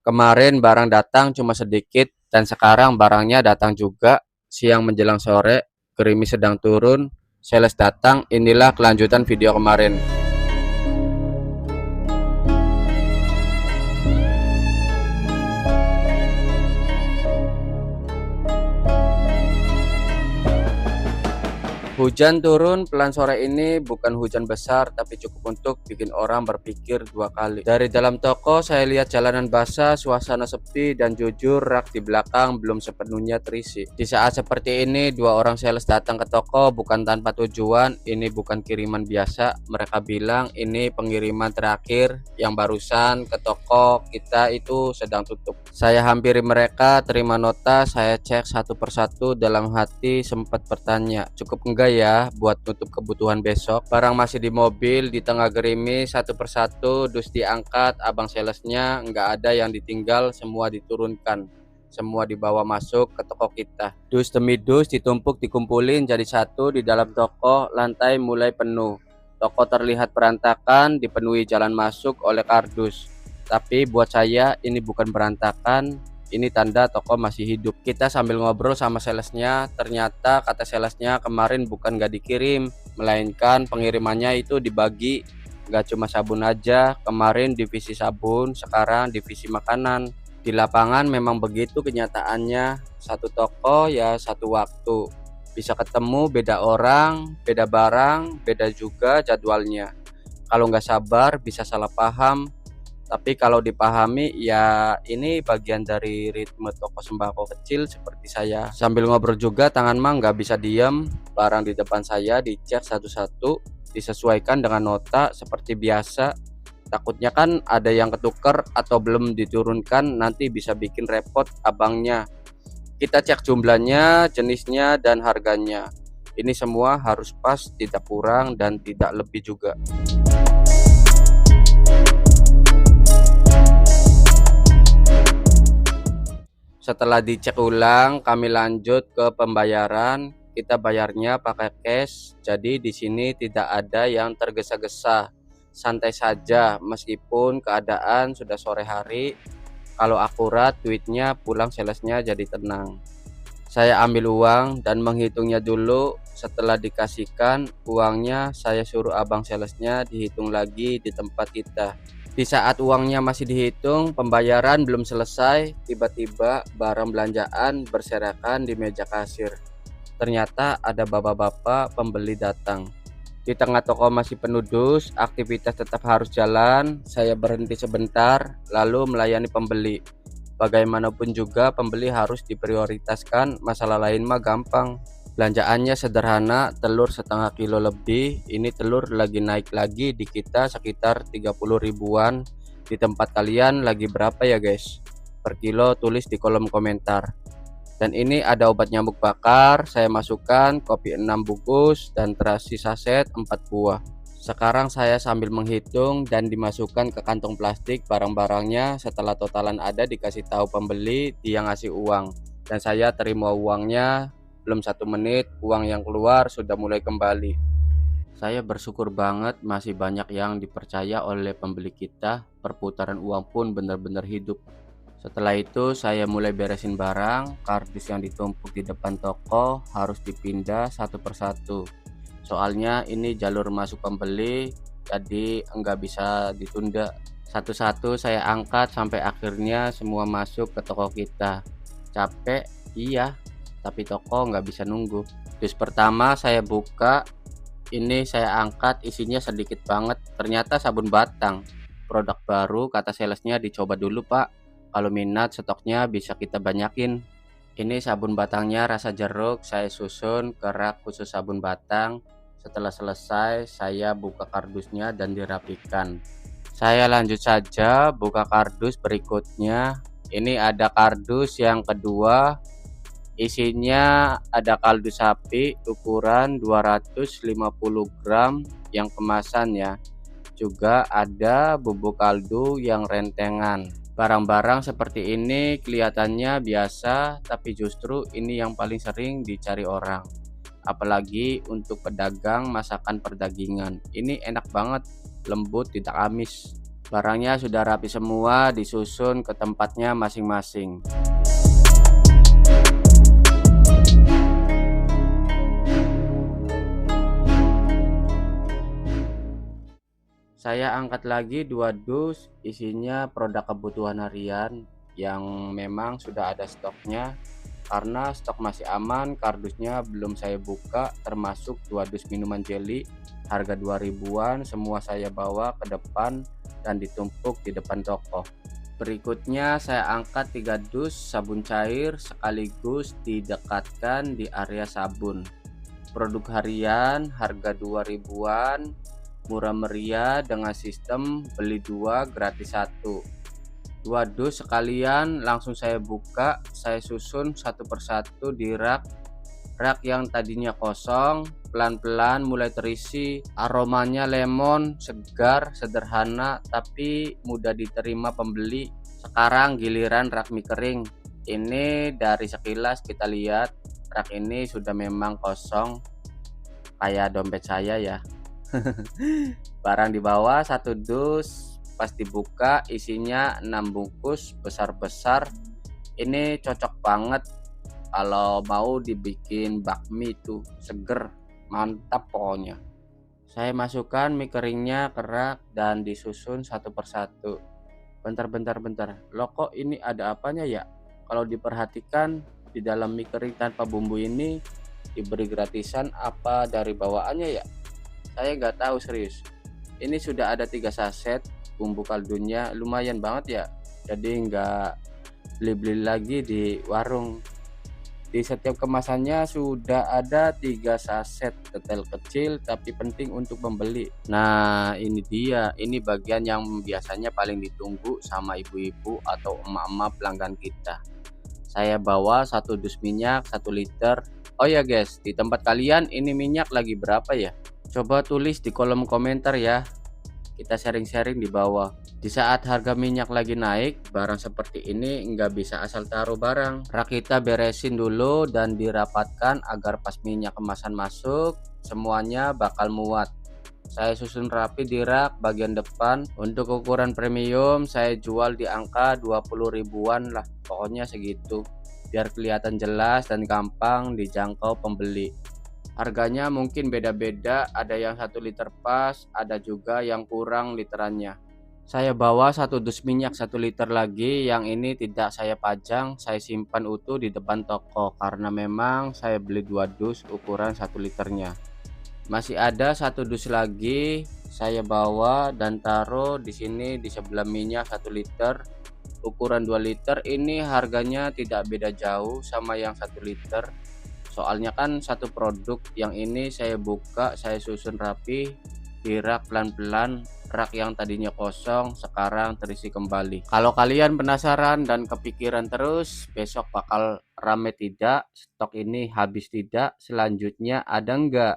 Kemarin barang datang cuma sedikit dan sekarang barangnya datang juga. Siang menjelang sore, gerimis sedang turun, sales datang. Inilah kelanjutan video kemarin. Hujan turun pelan sore ini, bukan hujan besar tapi cukup untuk bikin orang berpikir dua kali. Dari dalam toko saya lihat jalanan basah, suasana sepi, dan jujur rak di belakang belum sepenuhnya terisi. Di saat seperti ini dua orang sales datang ke toko bukan tanpa tujuan. Ini bukan kiriman biasa. Mereka bilang ini pengiriman terakhir, yang barusan ke toko kita itu sedang tutup. Saya hampiri mereka, terima nota, saya cek satu persatu. Dalam hati sempat bertanya, cukup enggak ya buat tutup kebutuhan besok. Barang masih di mobil, di tengah gerimis, satu persatu dus diangkat. Abang salesnya nggak ada yang ditinggal, semua diturunkan, semua dibawa masuk ke toko kita. Dus demi dus ditumpuk dikumpulin jadi satu di dalam toko. Lantai mulai penuh, toko terlihat berantakan, dipenuhi jalan masuk oleh kardus. Tapi buat saya ini bukan berantakan, ini tanda toko masih hidup. Kita sambil ngobrol sama salesnya, ternyata kata salesnya kemarin bukan gak dikirim, melainkan pengirimannya itu dibagi. Gak cuma sabun aja, kemarin divisi sabun, sekarang divisi makanan. Di lapangan memang begitu kenyataannya, satu toko ya satu waktu. Bisa ketemu beda orang, beda barang, beda juga jadwalnya. Kalau nggak sabar bisa salah paham. Tapi kalau dipahami ya ini bagian dari ritme toko sembako kecil seperti saya. Sambil ngobrol juga tangan mah nggak bisa diam. Barang di depan saya dicek satu-satu, disesuaikan dengan nota seperti biasa. Takutnya kan ada yang ketuker atau belum diturunkan, nanti bisa bikin repot abangnya. Kita cek jumlahnya, jenisnya, dan harganya. Ini semua harus pas, tidak kurang dan tidak lebih juga. Setelah dicek ulang, kami lanjut ke pembayaran. Kita bayarnya pakai cash, jadi di sini tidak ada yang tergesa-gesa. Santai saja, meskipun keadaan sudah sore hari. Kalau akurat, duitnya pulang salesnya jadi tenang. Saya ambil uang dan menghitungnya dulu. Setelah dikasihkan uangnya, saya suruh abang salesnya dihitung lagi di tempat kita. Di saat uangnya masih dihitung, pembayaran belum selesai, tiba-tiba barang belanjaan berserakan di meja kasir. Ternyata ada bapak-bapak pembeli datang. Di tengah toko masih penuh dus, aktivitas tetap harus jalan. Saya berhenti sebentar, lalu melayani pembeli. Bagaimanapun juga pembeli harus diprioritaskan, masalah lain mah gampang. Belanjaannya sederhana, telur setengah kilo lebih. Ini telur lagi naik lagi, di kita sekitar 30 ribuan. Di tempat kalian lagi berapa ya guys? Per kilo tulis di kolom komentar. Dan ini ada obat nyamuk bakar, saya masukkan, kopi 6 bungkus, dan terasi saset 4 buah. Sekarang saya sambil menghitung dan dimasukkan ke kantong plastik barang-barangnya. Setelah totalan ada, dikasih tahu pembeli, dia ngasih uang. Dan saya terima uangnya. Belum 1 menit, uang yang keluar sudah mulai kembali. Saya bersyukur banget masih banyak yang dipercaya oleh pembeli kita. Perputaran uang pun benar-benar hidup. Setelah itu saya mulai beresin barang. Kardus yang ditumpuk di depan toko harus dipindah satu persatu. Soalnya ini jalur masuk pembeli, jadi enggak bisa ditunda. Satu-satu saya angkat sampai akhirnya semua masuk ke toko kita. Capek? Iya. Tapi toko nggak bisa nunggu. Dus pertama saya buka, ini saya angkat, isinya sedikit banget. Ternyata sabun batang, produk baru, kata salesnya dicoba dulu pak. Kalau minat stoknya bisa kita banyakin. Ini sabun batangnya rasa jeruk, saya susun ke rak khusus sabun batang. Setelah selesai saya buka kardusnya dan dirapikan. Saya lanjut saja buka kardus berikutnya. Ini ada kardus yang kedua. Isinya ada kaldu sapi ukuran 250 gram yang kemasan ya. Juga ada bubuk kaldu yang rentengan. Barang-barang seperti ini kelihatannya biasa, tapi justru ini yang paling sering dicari orang. Apalagi untuk pedagang masakan perdagingan. Ini enak banget, lembut, tidak amis. Barangnya sudah rapi semua, disusun ke tempatnya masing-masing. Saya angkat lagi 2 dus, isinya produk kebutuhan harian yang memang sudah ada stoknya. Karena stok masih aman, kardusnya belum saya buka, termasuk 2 dus minuman jelly harga 2000-an, semua saya bawa ke depan dan ditumpuk di depan toko. Berikutnya saya angkat 3 dus sabun cair sekaligus didekatkan di area sabun. Produk harian harga 2000-an, murah meriah dengan sistem beli 2 gratis 1. 2 dus sekalian langsung saya buka, saya susun satu persatu di rak yang tadinya kosong. Pelan-pelan mulai terisi, aromanya lemon, segar, sederhana tapi mudah diterima pembeli. Sekarang giliran rak mie kering. Ini dari sekilas kita lihat rak ini sudah memang kosong kayak dompet saya ya. Barang di bawah 1 dus, pas dibuka isinya 6 bungkus besar-besar. Ini cocok banget kalau mau dibikin bakmi tuh, seger, mantap pokoknya. Saya masukkan mie keringnya ke rak dan disusun satu persatu. Bentar, loh kok ini ada apanya ya? Kalau diperhatikan di dalam mie kering tanpa bumbu ini diberi gratisan apa dari bawaannya ya? Saya nggak tahu serius. Ini sudah ada 3 saset bumbu kaldunya, lumayan banget ya. Jadi nggak beli-beli lagi di warung. Di setiap kemasannya sudah ada 3 saset, detail kecil tapi penting untuk membeli. Nah ini dia, ini bagian yang biasanya paling ditunggu sama ibu-ibu atau emak-emak pelanggan kita. Saya bawa 1 dus minyak 1 liter. Oh ya guys, di tempat kalian ini minyak lagi berapa ya? Coba tulis di kolom komentar ya. Kita sharing-sharing di bawah. Di saat harga minyak lagi naik, barang seperti ini nggak bisa asal taruh barang. Rak kita beresin dulu dan dirapatkan agar pas minyak kemasan masuk, semuanya bakal muat. Saya susun rapi di rak bagian depan. Untuk ukuran premium saya jual di angka 20 ribuan lah, pokoknya segitu. Biar kelihatan jelas dan gampang dijangkau pembeli. Harganya mungkin beda-beda, ada yang 1 liter pas, ada juga yang kurang literannya. Saya bawa 1 dus minyak 1 liter lagi, yang ini tidak saya pajang, saya simpan utuh di depan toko karena memang saya beli 2 dus ukuran 1 liternya. Masih ada 1 dus lagi saya bawa dan taruh di sini di sebelah minyak 1 liter. Ukuran 2 liter ini harganya tidak beda jauh sama yang 1 liter. Soalnya kan satu produk. Yang ini saya buka, saya susun rapi di rak pelan-pelan. Rak yang tadinya kosong sekarang terisi kembali. Kalau kalian penasaran dan kepikiran terus besok bakal rame tidak, stok ini habis tidak, selanjutnya ada enggak,